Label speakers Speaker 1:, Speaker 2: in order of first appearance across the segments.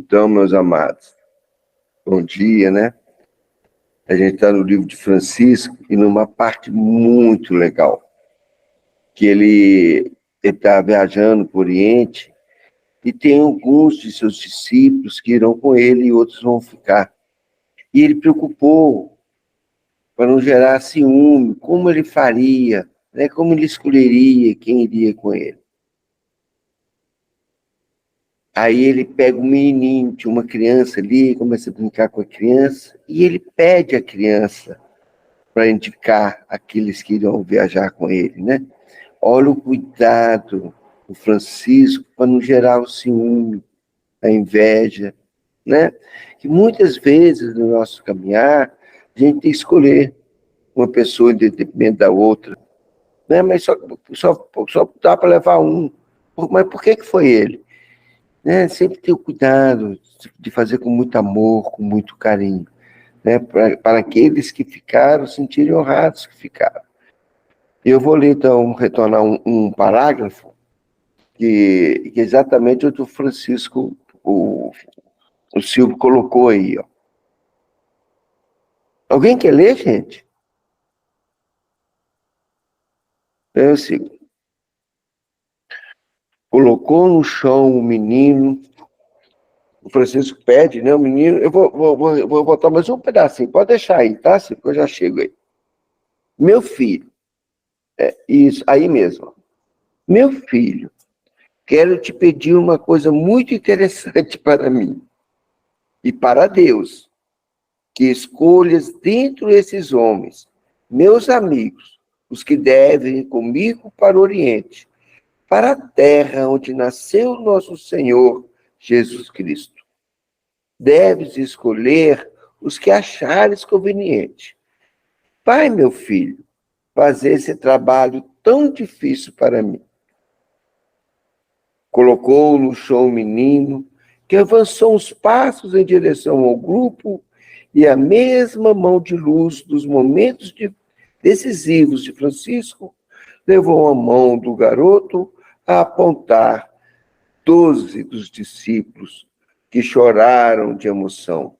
Speaker 1: Então, meus amados, bom dia, né? A gente está no livro de Francisco e numa parte muito legal, que ele está viajando para o Oriente e tem alguns de seus discípulos que irão com ele e outros vão ficar. E ele preocupou para não gerar ciúme, como ele faria, né? Como ele escolheria quem iria com ele. Aí ele pega um menininho, tinha uma criança ali, começa a brincar com a criança, e ele pede a criança para indicar aqueles que irão viajar com ele, né? Olha o cuidado do Francisco para não gerar o ciúme, a inveja, né? Que muitas vezes no nosso caminhar, a gente tem que escolher uma pessoa em detrimento da outra, né? Mas só dá para levar um. Mas por que foi ele? Né? Sempre ter o cuidado de fazer com muito amor, com muito carinho, né? Para aqueles que ficaram sentirem honrados que ficaram. Eu vou ler, então, retornar um parágrafo que exatamente o do Francisco, o Silvio colocou aí. Ó. Alguém quer ler, gente? Eu sigo. Colocou no chão o menino. O Francisco pede, né? O menino. Eu vou botar mais um pedacinho. Pode deixar aí, tá? Porque eu já chego aí. Meu filho. Isso, aí mesmo. Meu filho, quero te pedir uma coisa muito interessante para mim e para Deus, que escolhas dentro desses homens, meus amigos, os que devem ir comigo para o Oriente, para a terra onde nasceu nosso Senhor Jesus Cristo. Deves escolher os que achares conveniente. Vai, meu filho, fazer esse trabalho tão difícil para mim. Colocou no chão o menino, que avançou uns passos em direção ao grupo, e a mesma mão de luz dos momentos decisivos de Francisco levou a mão do garoto a apontar 12 dos discípulos que choraram de emoção.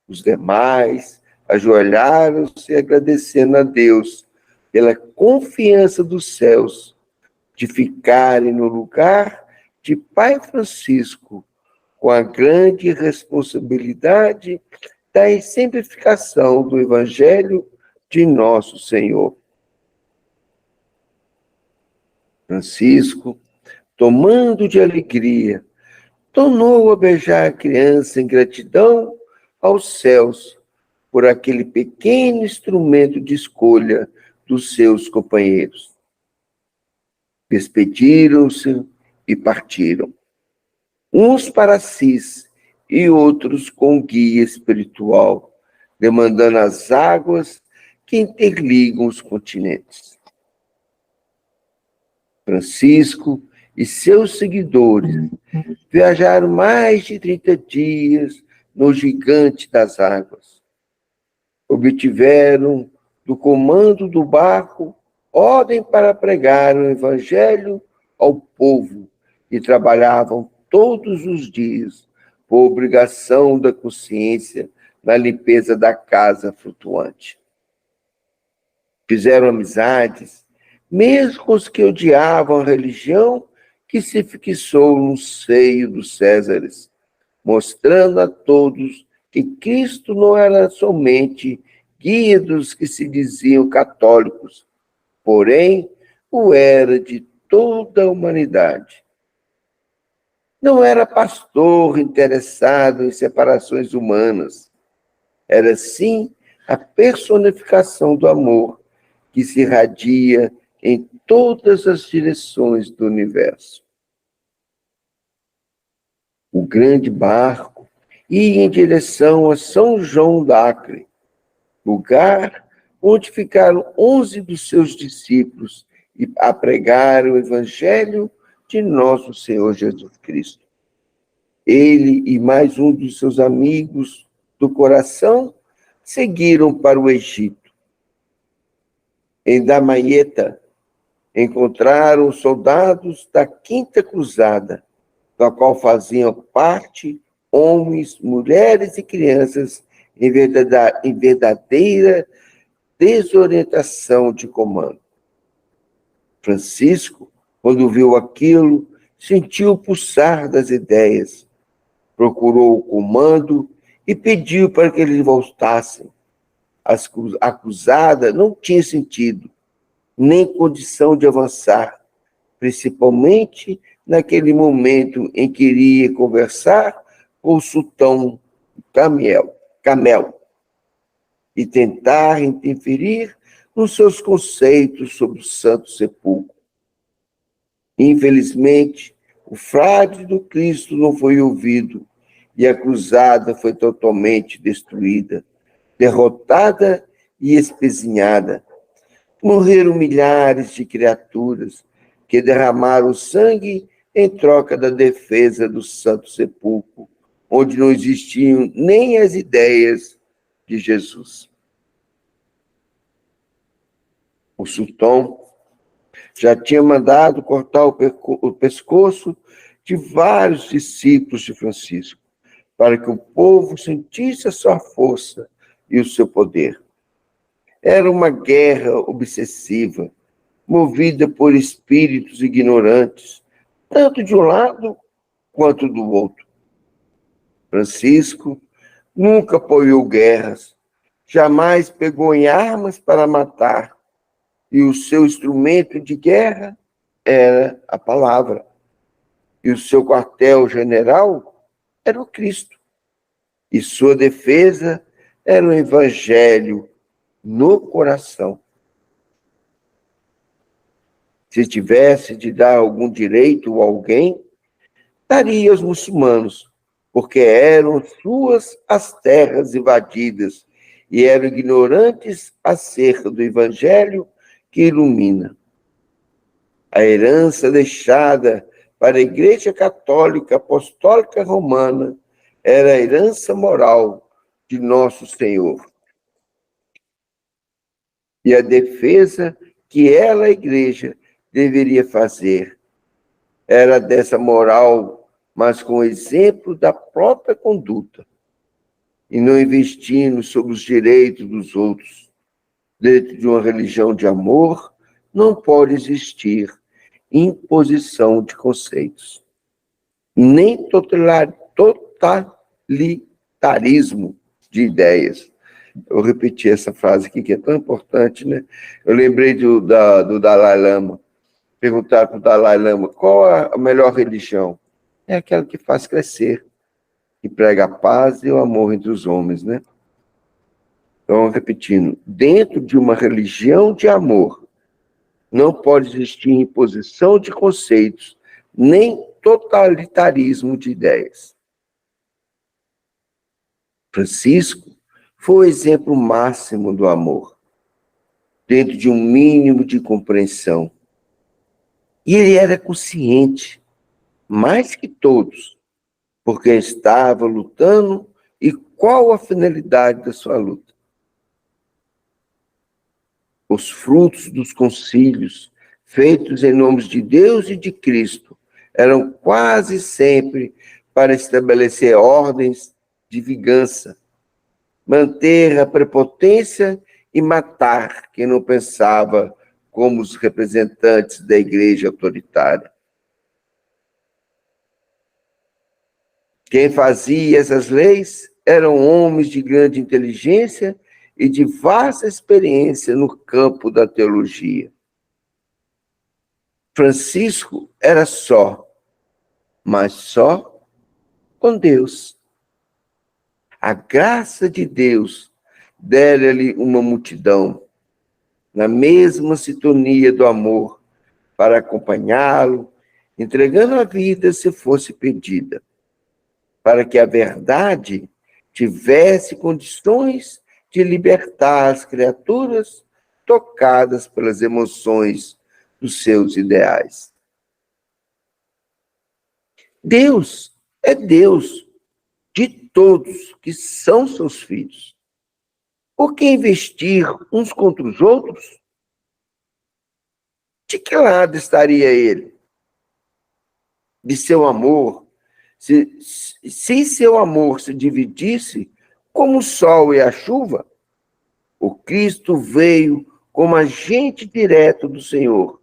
Speaker 1: Os demais ajoelharam-se agradecendo a Deus pela confiança dos céus de ficarem no lugar de Pai Francisco, com a grande responsabilidade da exemplificação do Evangelho de nosso Senhor. Francisco, tomando de alegria, tornou a beijar a criança em gratidão aos céus por aquele pequeno instrumento de escolha dos seus companheiros. Despediram-se e partiram, uns para Assis e outros com guia espiritual, demandando as águas que interligam os continentes. Francisco e seus seguidores viajaram mais de 30 dias no gigante das águas. Obtiveram do comando do barco ordem para pregar o evangelho ao povo e trabalhavam todos os dias por obrigação da consciência na limpeza da casa flutuante. Fizeram amizades, mesmo com os que odiavam a religião que se fixou no seio dos Césares, mostrando a todos que Cristo não era somente guia dos que se diziam católicos, porém o era de toda a humanidade. Não era pastor interessado em separações humanas, era sim a personificação do amor que se irradia em todas as direções do universo. O grande barco ia em direção a São João d'Acre, lugar onde ficaram 11 dos seus discípulos a pregar o evangelho de nosso Senhor Jesus Cristo. Ele e mais um dos seus amigos do coração seguiram para o Egito. Em Damieta, encontraram os soldados da Quinta Cruzada, da qual faziam parte homens, mulheres e crianças em verdadeira desorientação de comando. Francisco, quando viu aquilo, sentiu o pulsar das ideias, procurou o comando e pediu para que eles voltassem. A acusada não tinha sentido, nem condição de avançar, principalmente naquele momento em que iria conversar com o sultão Camel e tentar interferir nos seus conceitos sobre o Santo Sepulcro. Infelizmente, o frade do Cristo não foi ouvido e a cruzada foi totalmente destruída, derrotada e espezinhada. Morreram milhares de criaturas que derramaram sangue em troca da defesa do Santo Sepulcro, onde não existiam nem as ideias de Jesus. O sultão já tinha mandado cortar o pescoço de vários discípulos de Francisco, para que o povo sentisse a sua força e o seu poder. Era uma guerra obsessiva, movida por espíritos ignorantes, tanto de um lado quanto do outro. Francisco nunca apoiou guerras, jamais pegou em armas para matar, e o seu instrumento de guerra era a palavra, e o seu quartel-general era o Cristo, e sua defesa era o Evangelho no coração. Se tivesse de dar algum direito a alguém, daria aos muçulmanos, porque eram suas as terras invadidas e eram ignorantes acerca do Evangelho que ilumina. A herança deixada para a Igreja Católica Apostólica Romana era a herança moral de Nosso Senhor. E a defesa que ela, a Igreja, deveria fazer era dessa moral, mas com exemplo da própria conduta, e não investindo sobre os direitos dos outros. Dentro de uma religião de amor, não pode existir imposição de conceitos, nem totalitarismo de ideias. Eu repeti essa frase aqui, que é tão importante, né? Eu lembrei do Dalai Lama. Perguntaram para o Dalai Lama qual a melhor religião. É aquela que faz crescer, que prega a paz e o amor entre os homens, né? Então, repetindo, dentro de uma religião de amor, não pode existir imposição de conceitos, nem totalitarismo de ideias. Francisco foi o exemplo máximo do amor, dentro de um mínimo de compreensão. E ele era consciente, mais que todos, porque estava lutando e qual a finalidade da sua luta. Os frutos dos concílios, feitos em nome de Deus e de Cristo, eram quase sempre para estabelecer ordens de vingança, manter a prepotência e matar quem não pensava como os representantes da igreja autoritária. Quem fazia essas leis eram homens de grande inteligência e de vasta experiência no campo da teologia. Francisco era só, mas só com Deus. A graça de Deus dera-lhe uma multidão, na mesma sintonia do amor, para acompanhá-lo, entregando a vida se fosse pedida, para que a verdade tivesse condições de libertar as criaturas tocadas pelas emoções dos seus ideais. Deus é Deus de todos que são seus filhos. Por que investir uns contra os outros? De que lado estaria ele? De seu amor, Se seu amor se dividisse como o sol e a chuva, o Cristo veio como agente direto do Senhor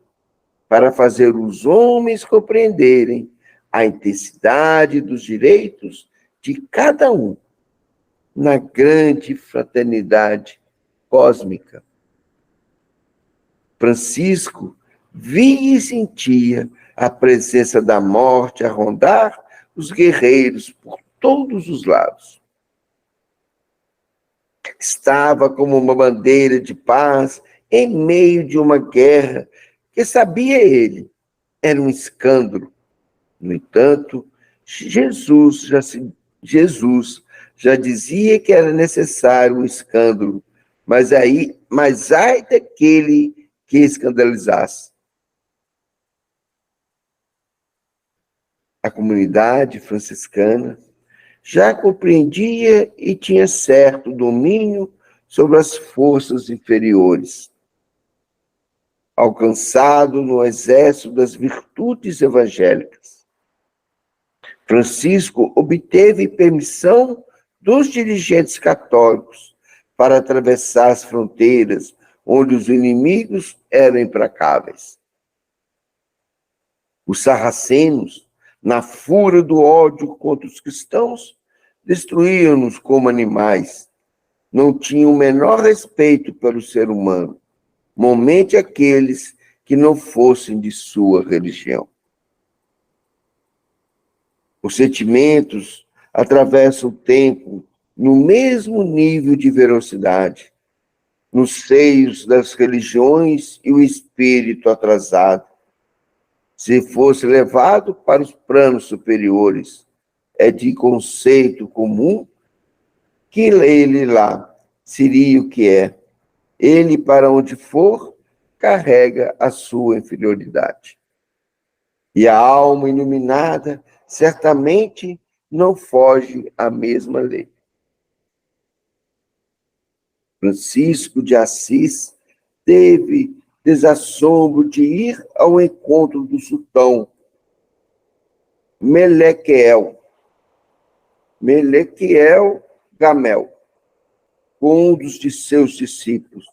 Speaker 1: para fazer os homens compreenderem a intensidade dos direitos de cada um na grande fraternidade cósmica. Francisco via e sentia a presença da morte a rondar os guerreiros por todos os lados. Estava como uma bandeira de paz em meio de uma guerra que, sabia ele, era um escândalo. No entanto, Jesus já dizia que era necessário um escândalo, mas ai daquele que escandalizasse. A comunidade franciscana já compreendia e tinha certo domínio sobre as forças inferiores, alcançado no exército das virtudes evangélicas. Francisco obteve permissão dos dirigentes católicos para atravessar as fronteiras onde os inimigos eram implacáveis. Os sarracenos, na fúria do ódio contra os cristãos, destruíam-nos como animais. Não tinham o menor respeito pelo ser humano, momente aqueles que não fossem de sua religião. Os sentimentos atravessam o tempo no mesmo nível de velocidade, nos seios das religiões e o espírito atrasado. Se fosse levado para os planos superiores, é de conceito comum que ele lá seria o que é. Ele, para onde for, carrega a sua inferioridade. E a alma iluminada certamente não foge à mesma lei. Francisco de Assis teve desassombro de ir ao encontro do sultão Melequiel Gamel, com um dos de seus discípulos,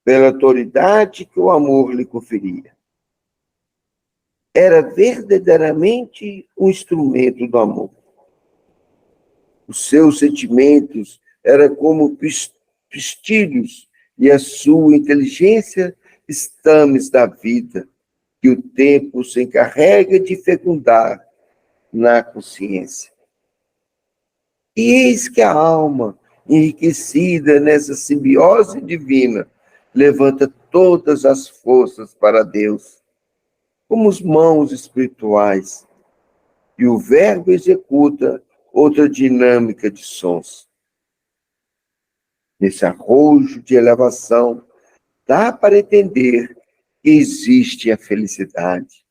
Speaker 1: pela autoridade que o amor lhe conferia. Era verdadeiramente um instrumento do amor. Os seus sentimentos eram como pistilhos e a sua inteligência estames da vida, que o tempo se encarrega de fecundar na consciência. E eis que a alma, enriquecida nessa simbiose divina, levanta todas as forças para Deus, como as mãos espirituais, e o verbo executa outra dinâmica de sons. Nesse arrojo de elevação, dá para entender que existe a felicidade.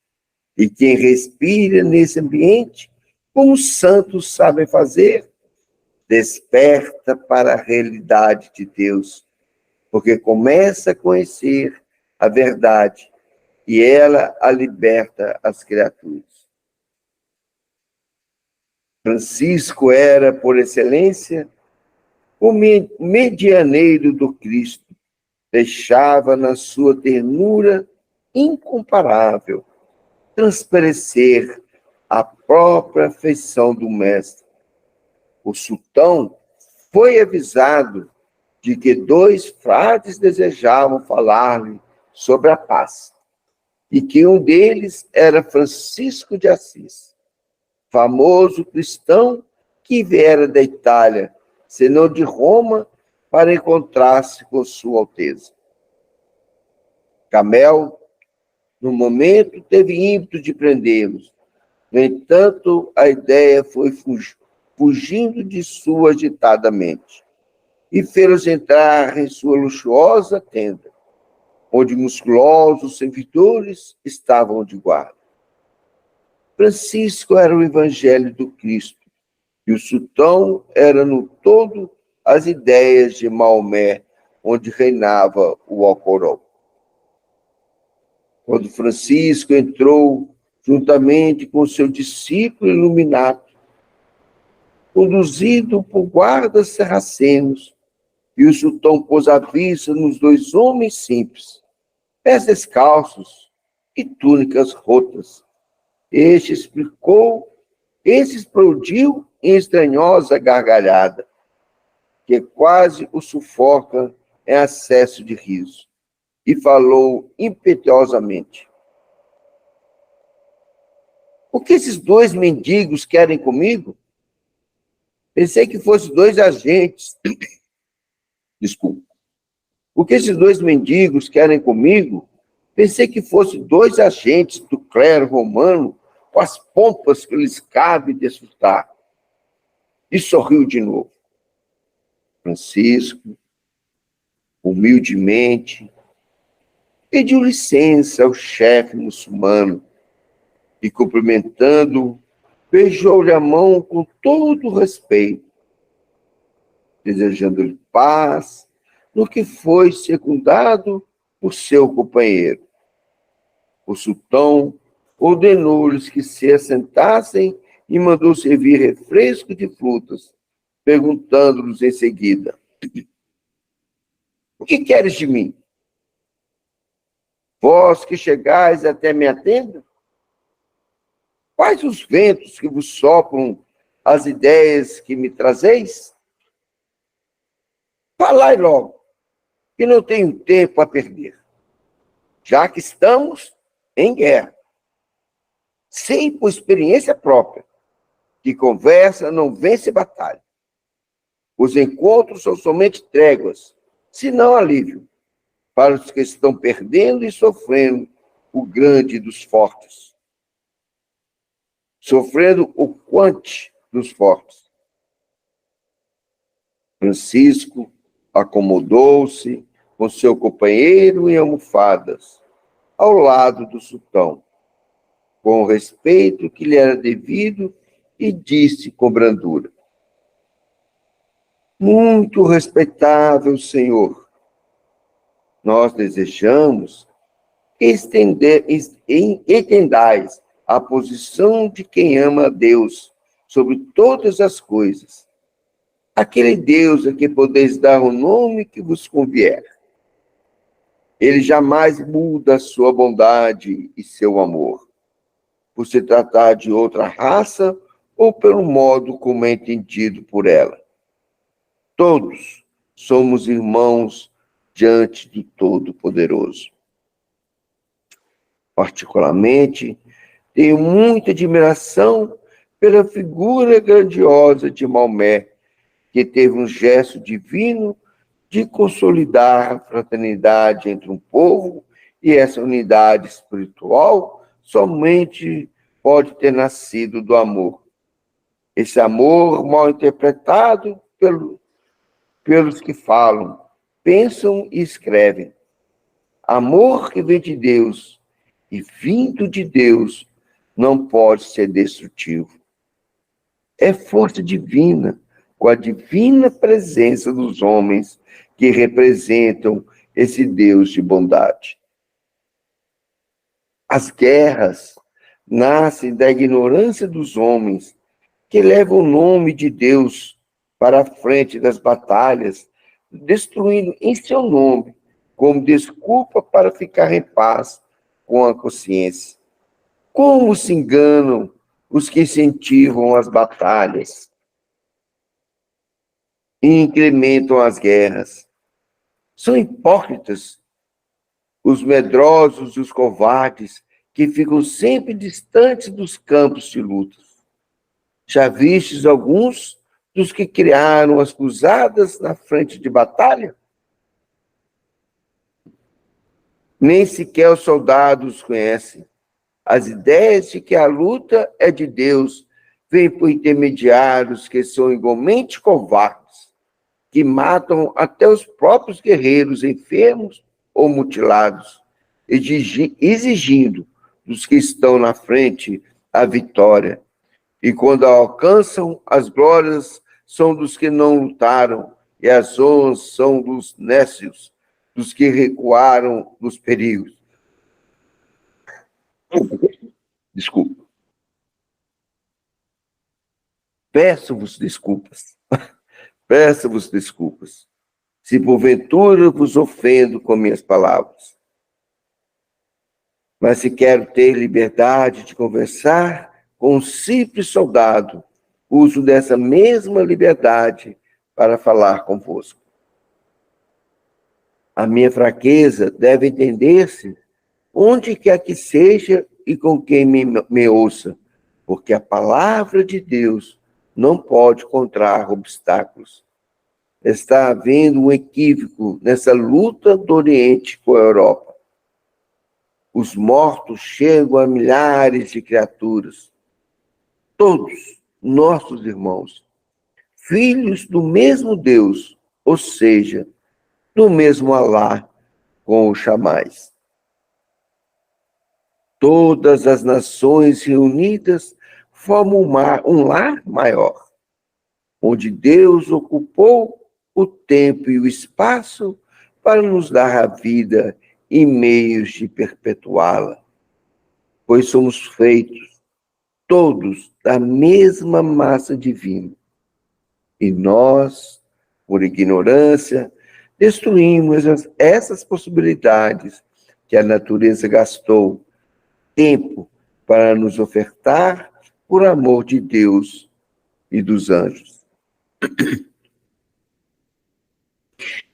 Speaker 1: E quem respira nesse ambiente, como os santos sabem fazer, desperta para a realidade de Deus, porque começa a conhecer a verdade e ela a liberta às criaturas. Francisco era, por excelência, o medianeiro do Cristo. Deixava na sua ternura incomparável transparecer a própria afeição do Mestre. O sultão foi avisado de que 2 frades desejavam falar-lhe sobre a paz, e que um deles era Francisco de Assis, famoso cristão que viera da Itália, senão de Roma, para encontrar-se com Sua Alteza. Gamel, no momento, teve ímpeto de prendê-los. No entanto, a ideia foi fugindo de sua agitada mente e fê-los entrar em sua luxuosa tenda, onde musculosos servidores estavam de guarda. Francisco era o evangelho do Cristo, e o sultão era, no todo, as ideias de Maomé, onde reinava o Alcorão. Quando Francisco entrou, juntamente com seu discípulo iluminado, conduzido por guardas sarracenos, e o sultão pôs a vista nos dois homens simples, pés descalços e túnicas rotas. Este explodiu em estranhosa gargalhada, que quase o sufoca em acesso de riso, e falou impetuosamente: o que esses dois mendigos querem comigo? Pensei que fossem dois agentes. Desculpa. O que esses dois mendigos querem comigo? Pensei que fossem dois agentes do clero romano com as pompas que lhes cabe desfrutar. E sorriu de novo. Francisco, humildemente, pediu licença ao chefe muçulmano e, cumprimentando-o, beijou-lhe a mão com todo o respeito, desejando-lhe paz no que foi secundado por seu companheiro. O sultão ordenou-lhes que se assentassem e mandou servir refresco de frutas, perguntando-lhes em seguida: o que queres de mim? Vós que chegais até minha tenda? Quais os ventos que vos sopram as ideias que me trazeis? Falai logo, que não tenho tempo a perder, já que estamos em guerra. Sei por experiência própria que conversa não vence batalha. Os encontros são somente tréguas, se não alívio, para os que estão perdendo e sofrendo o grande dos fortes. Sofrendo o quante dos fortes. Francisco acomodou-se com seu companheiro em almofadas, ao lado do sultão, com o respeito que lhe era devido, e disse com brandura: muito respeitável senhor, nós desejamos entendais a posição de quem ama a Deus sobre todas as coisas, aquele Deus a que podeis dar o nome que vos convier. Ele jamais muda a sua bondade e seu amor, por se tratar de outra raça ou pelo modo como é entendido por ela. Todos somos irmãos diante do Todo-Poderoso. Particularmente, tenho muita admiração pela figura grandiosa de Maomé, que teve um gesto divino de consolidar a fraternidade entre um povo, e essa unidade espiritual somente pode ter nascido do amor. Esse amor mal interpretado pelos que falam, pensam e escrevem. Amor que vem de Deus e vindo de Deus não pode ser destrutivo. É força divina, com a divina presença dos homens que representam esse Deus de bondade. As guerras nascem da ignorância dos homens, que levam o nome de Deus para a frente das batalhas, destruindo em seu nome, como desculpa para ficar em paz com a consciência. Como se enganam os que incentivam as batalhas e incrementam as guerras. São hipócritas os medrosos e os covardes que ficam sempre distantes dos campos de luta. Já vistes alguns dos que criaram as cruzadas na frente de batalha? Nem sequer os soldados conhecem. As ideias de que a luta é de Deus vêm por intermediários que são igualmente covardes, que matam até os próprios guerreiros enfermos ou mutilados, exigindo dos que estão na frente a vitória. E quando a alcançam, as glórias são dos que não lutaram, e as honras são dos nécios, dos que recuaram nos perigos. Desculpa. Peço-vos desculpas, peço-vos desculpas, se porventura vos ofendo com minhas palavras. Mas se quero ter liberdade de conversar com um simples soldado, uso dessa mesma liberdade para falar convosco. A minha fraqueza deve entender-se onde quer que seja e com quem me ouça, porque a palavra de Deus não pode encontrar obstáculos. Está havendo um equívoco nessa luta do Oriente com a Europa. Os mortos chegam a milhares de criaturas, todos nossos irmãos, filhos do mesmo Deus, ou seja, do mesmo Alá com o Chamais. Todas as nações reunidas formam um lar maior, onde Deus ocupou o tempo e o espaço para nos dar a vida e meios de perpetuá-la, pois somos feitos todos da mesma massa divina. E nós, por ignorância, destruímos essas possibilidades que a natureza gastou tempo para nos ofertar por amor de Deus e dos anjos.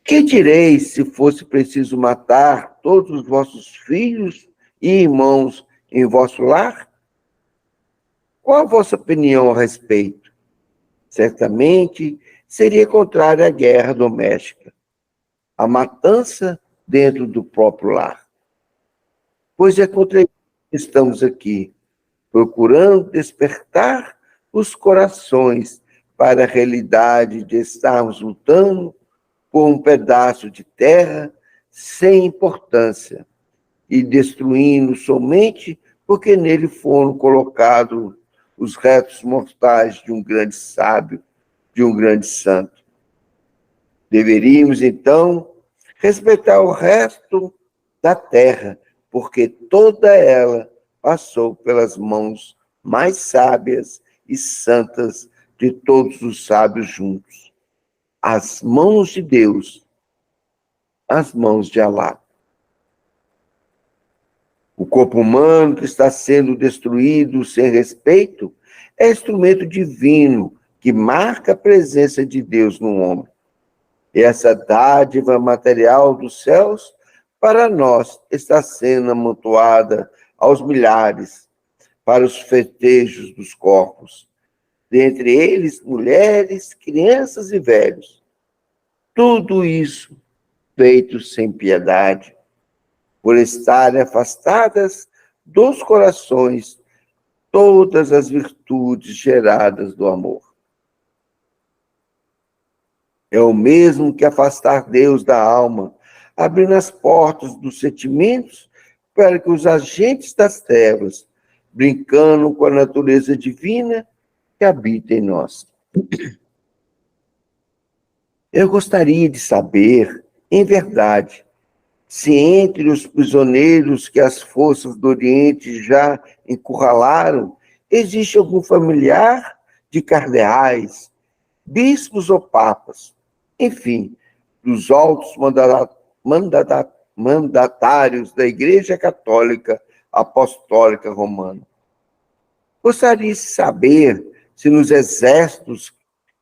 Speaker 1: Que direis se fosse preciso matar todos os vossos filhos e irmãos em vosso lar? Qual a vossa opinião a respeito? Certamente seria contrária à guerra doméstica, à matança dentro do próprio lar. Pois é contra isso que estamos aqui, procurando despertar os corações para a realidade de estarmos lutando por um pedaço de terra sem importância e destruindo somente porque nele foram colocados os restos mortais de um grande sábio, de um grande santo. Deveríamos, então, respeitar o resto da terra, porque toda ela passou pelas mãos mais sábias e santas de todos os sábios juntos. As mãos de Deus, as mãos de Alá. O corpo humano que está sendo destruído sem respeito é instrumento divino que marca a presença de Deus no homem. E essa dádiva material dos céus, para nós, está sendo amontoada aos milhares para os festejos dos corpos, dentre eles mulheres, crianças e velhos. Tudo isso feito sem piedade, por estarem afastadas dos corações todas as virtudes geradas do amor. É o mesmo que afastar Deus da alma, abrindo as portas dos sentimentos para que os agentes das trevas, brincando com a natureza divina que habita em nós. Eu gostaria de saber, em verdade, se entre os prisioneiros que as forças do Oriente já encurralaram, existe algum familiar de cardeais, bispos ou papas, enfim, dos altos mandatários da Igreja Católica Apostólica Romana. Gostaria de saber se nos exércitos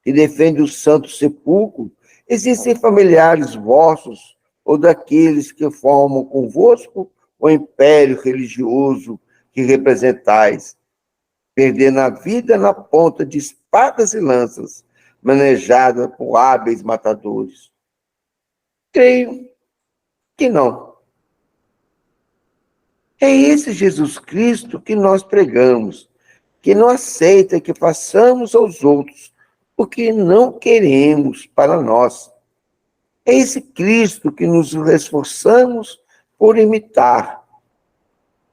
Speaker 1: que defendem o Santo Sepulcro existem familiares vossos ou daqueles que formam convosco o império religioso que representais, perdendo a vida na ponta de espadas e lanças, manejadas por hábeis matadores. Creio que não. É esse Jesus Cristo que nós pregamos, que não aceita que façamos aos outros o que não queremos para nós. É esse Cristo que nos esforçamos por imitar,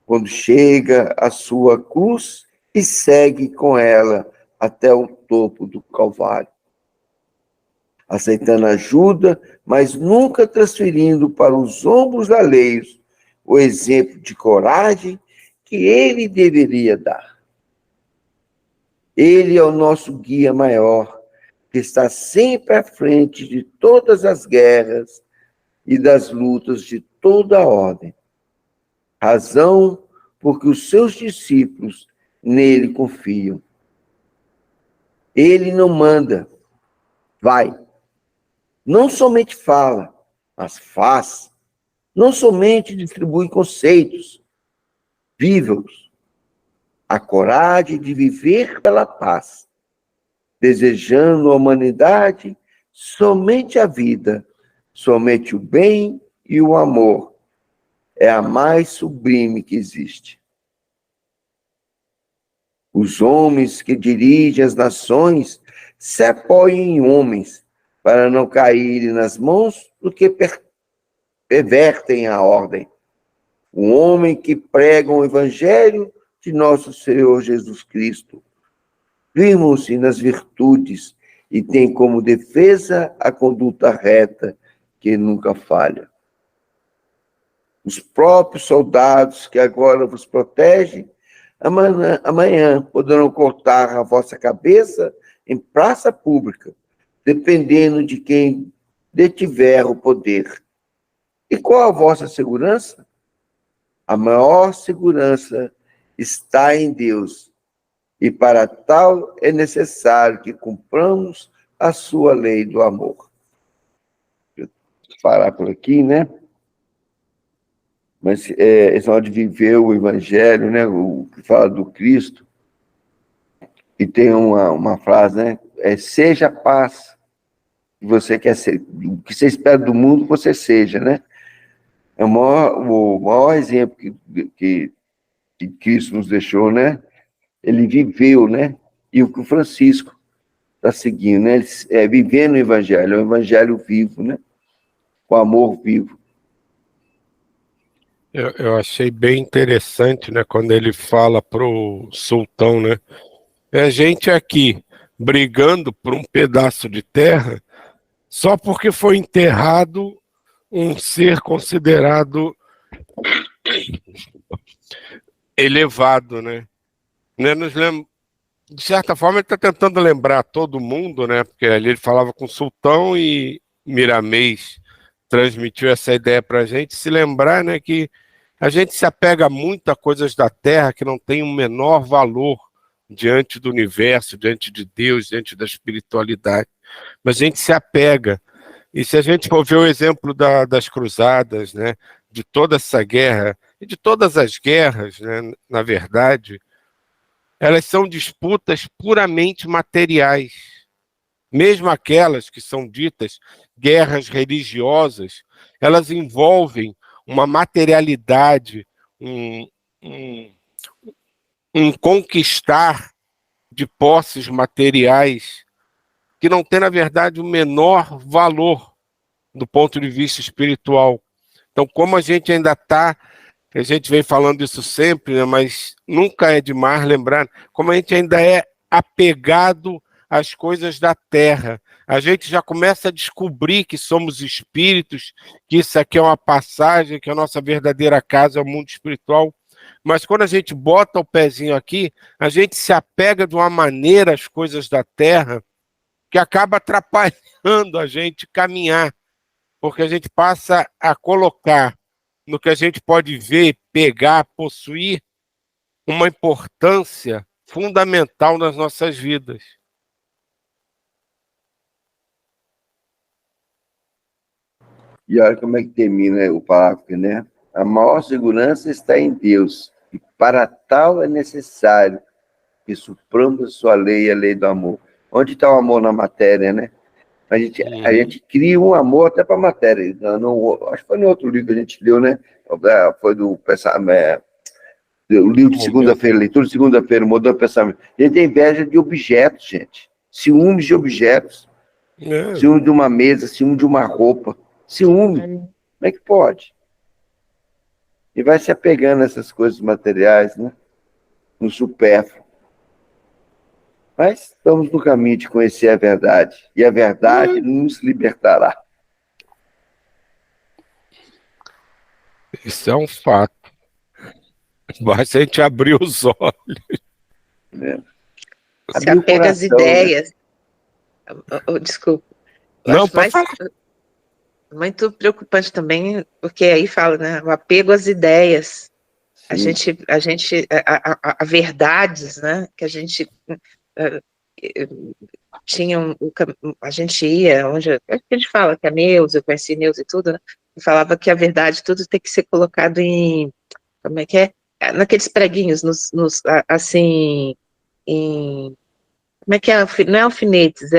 Speaker 1: quando chega a sua cruz e segue com ela até o topo do Calvário, aceitando ajuda, mas nunca transferindo para os ombros alheios o exemplo de coragem que ele deveria dar. Ele é o nosso guia maior, que está sempre à frente de todas as guerras e das lutas de toda a ordem. Razão porque os seus discípulos nele confiam. Ele não manda, vai. Não somente fala, mas faz. Não somente distribui conceitos, vive-os. A coragem de viver pela paz, desejando à humanidade somente a vida, somente o bem e o amor. É a mais sublime que existe. Os homens que dirigem as nações se apoiam em homens para não caírem nas mãos do que pervertem a ordem. O homem que prega o evangelho de nosso Senhor Jesus Cristo, firmam-se nas virtudes e tem como defesa a conduta reta que nunca falha. Os próprios soldados que agora vos protegem, amanhã poderão cortar a vossa cabeça em praça pública, dependendo de quem detiver o poder. E qual a vossa segurança? A maior segurança está em Deus, e para tal é necessário que cumpramos a sua lei do amor. Vou parar por aqui, né? Mas esse modo de viver o evangelho, né? O que fala do Cristo, e tem uma frase, né? Seja a paz que você quer ser, o que você espera do mundo, você seja, né? É o maior exemplo que Cristo nos deixou, né? Ele viveu, né? E o que o Francisco está seguindo, né? Vivendo o evangelho, é o evangelho vivo, né? O amor vivo.
Speaker 2: Eu achei bem interessante, né, quando ele fala pro sultão, né? É gente aqui brigando por um pedaço de terra só porque foi enterrado um ser considerado elevado, né? De certa forma, ele está tentando lembrar todo mundo, né? Porque ali ele falava com o sultão e Miramês transmitiu essa ideia para a gente, se lembrar, né, que a gente se apega muito a coisas da Terra que não têm o menor valor diante do universo, diante de Deus, diante da espiritualidade. Mas a gente se apega. E se a gente for ver o exemplo das cruzadas, né, de toda essa guerra, e de todas as guerras, né, na verdade, elas são disputas puramente materiais. Mesmo aquelas que são ditas guerras religiosas, elas envolvem uma materialidade, um, um, um conquistar de posses materiais que não tem, na verdade, o menor valor do ponto de vista espiritual. Então, como a gente ainda está, a gente vem falando isso sempre, né, mas nunca é demais lembrar, como a gente ainda é apegado às coisas da terra. A gente já começa a descobrir que somos espíritos, que isso aqui é uma passagem, que a nossa verdadeira casa é o mundo espiritual. Mas quando a gente bota o pezinho aqui, a gente se apega de uma maneira às coisas da terra que acaba atrapalhando a gente caminhar, porque a gente passa a colocar no que a gente pode ver, pegar, possuir, uma importância fundamental nas nossas vidas.
Speaker 1: E olha como é que termina o parágrafo, né? A maior segurança está em Deus, e para tal é necessário que supramos a sua lei, a lei do amor. Onde está o amor na matéria, né? A gente cria um amor até para a matéria. Acho que foi no outro livro que a gente leu, né? Foi do o livro de segunda-feira, leitura de segunda-feira, mudou o pensamento. A gente tem inveja de objetos, gente. Ciúmes de objetos. Ciúme de uma mesa, ciúme de uma roupa. Ciúme. Como é que pode? E vai se apegando a essas coisas materiais, né? No supérfluo. Mas estamos no caminho de conhecer a verdade. E a verdade nos libertará.
Speaker 2: Isso é um fato. Basta a gente abrir os olhos.
Speaker 1: É.
Speaker 3: Se apega às ideias. Né? Desculpa.
Speaker 2: Não, pode falar.
Speaker 3: Muito preocupante também, porque aí fala, né? O apego às ideias. Sim. A verdades, né? Que a gente tinha a gente ia onde a gente fala que a Neuza, eu conheci Neuza e tudo, né? E falava que a verdade tudo tem que ser colocado em, como é que é? Naqueles preguinhos, assim, em, como é que é? Não é alfinetes,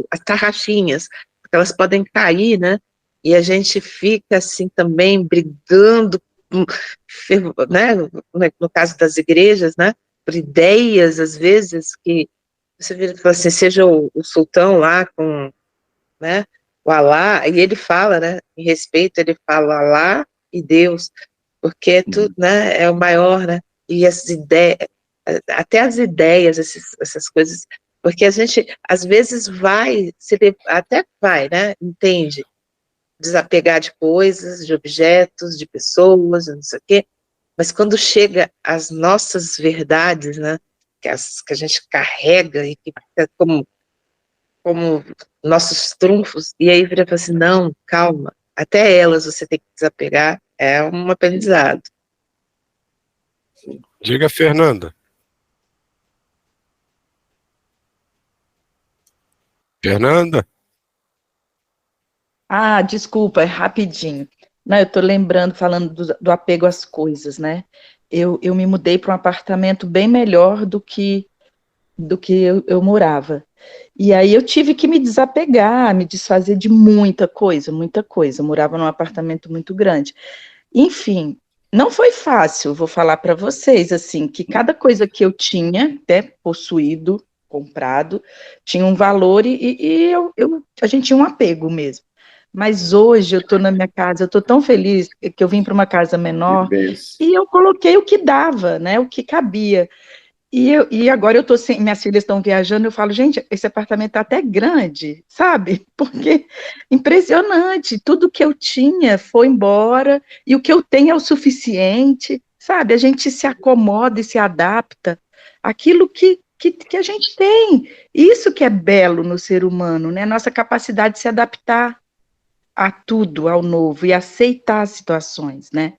Speaker 3: as tarraxinhas, porque elas podem cair, né? E a gente fica assim também brigando, né? No caso das igrejas, né? Por ideias, às vezes, que você vira e fala assim, seja o sultão lá com, né? O Alá, e ele fala, né? Em respeito, ele fala Alá e Deus, porque tudo, né? É o maior, né? E as ideias, até as ideias, essas coisas, porque a gente, às vezes, até vai, né? Entende? Desapegar de coisas, de objetos, de pessoas, não sei o quê, mas quando chega às nossas verdades, né? Que a gente carrega e que fica como nossos trunfos, e aí vira assim, não, calma, até elas você tem que desapegar, é um aprendizado.
Speaker 2: Diga, Fernanda. Fernanda?
Speaker 4: Ah, desculpa, é rapidinho. Não, eu estou lembrando, falando do apego às coisas, né? Eu me mudei para um apartamento bem melhor do que eu morava. E aí eu tive que me desapegar, me desfazer de muita coisa, muita coisa. Eu morava num apartamento muito grande. Enfim, não foi fácil, vou falar para vocês, assim, que cada coisa que eu tinha, até possuído, comprado, tinha um valor e a gente tinha um apego mesmo. Mas hoje eu estou na minha casa, eu estou tão feliz que eu vim para uma casa menor e eu coloquei o que dava, né, o que cabia. E agora eu tô sem, minhas filhas estão viajando, eu falo, gente, esse apartamento tá até grande, sabe? Porque impressionante, tudo que eu tinha foi embora, e o que eu tenho é o suficiente, sabe? A gente se acomoda e se adapta àquilo que a gente tem. Isso que é belo no ser humano, né? Nossa capacidade de se adaptar a tudo, ao novo, e aceitar as situações, né?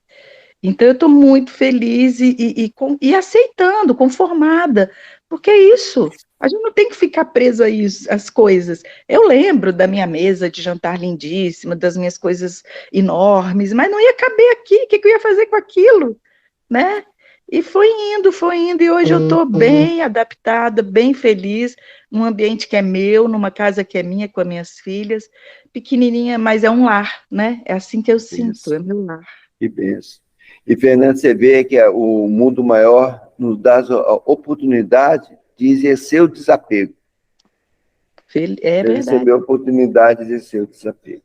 Speaker 4: Então, eu estou muito feliz e aceitando, conformada, porque é isso, a gente não tem que ficar preso a isso, às coisas. Eu lembro da minha mesa de jantar lindíssima, das minhas coisas enormes, mas não ia caber aqui, o que eu ia fazer com aquilo, né? E foi indo, e hoje eu estou bem adaptada, bem feliz, num ambiente que é meu, numa casa que é minha, com as minhas filhas, pequenininha, mas é um lar, né? É assim que eu sinto, é meu lar.
Speaker 1: Que benção. E, Fernando, você vê que o mundo maior nos dá a oportunidade de exercer o desapego.
Speaker 4: É verdade.
Speaker 1: Receber a oportunidade de exercer o desapego.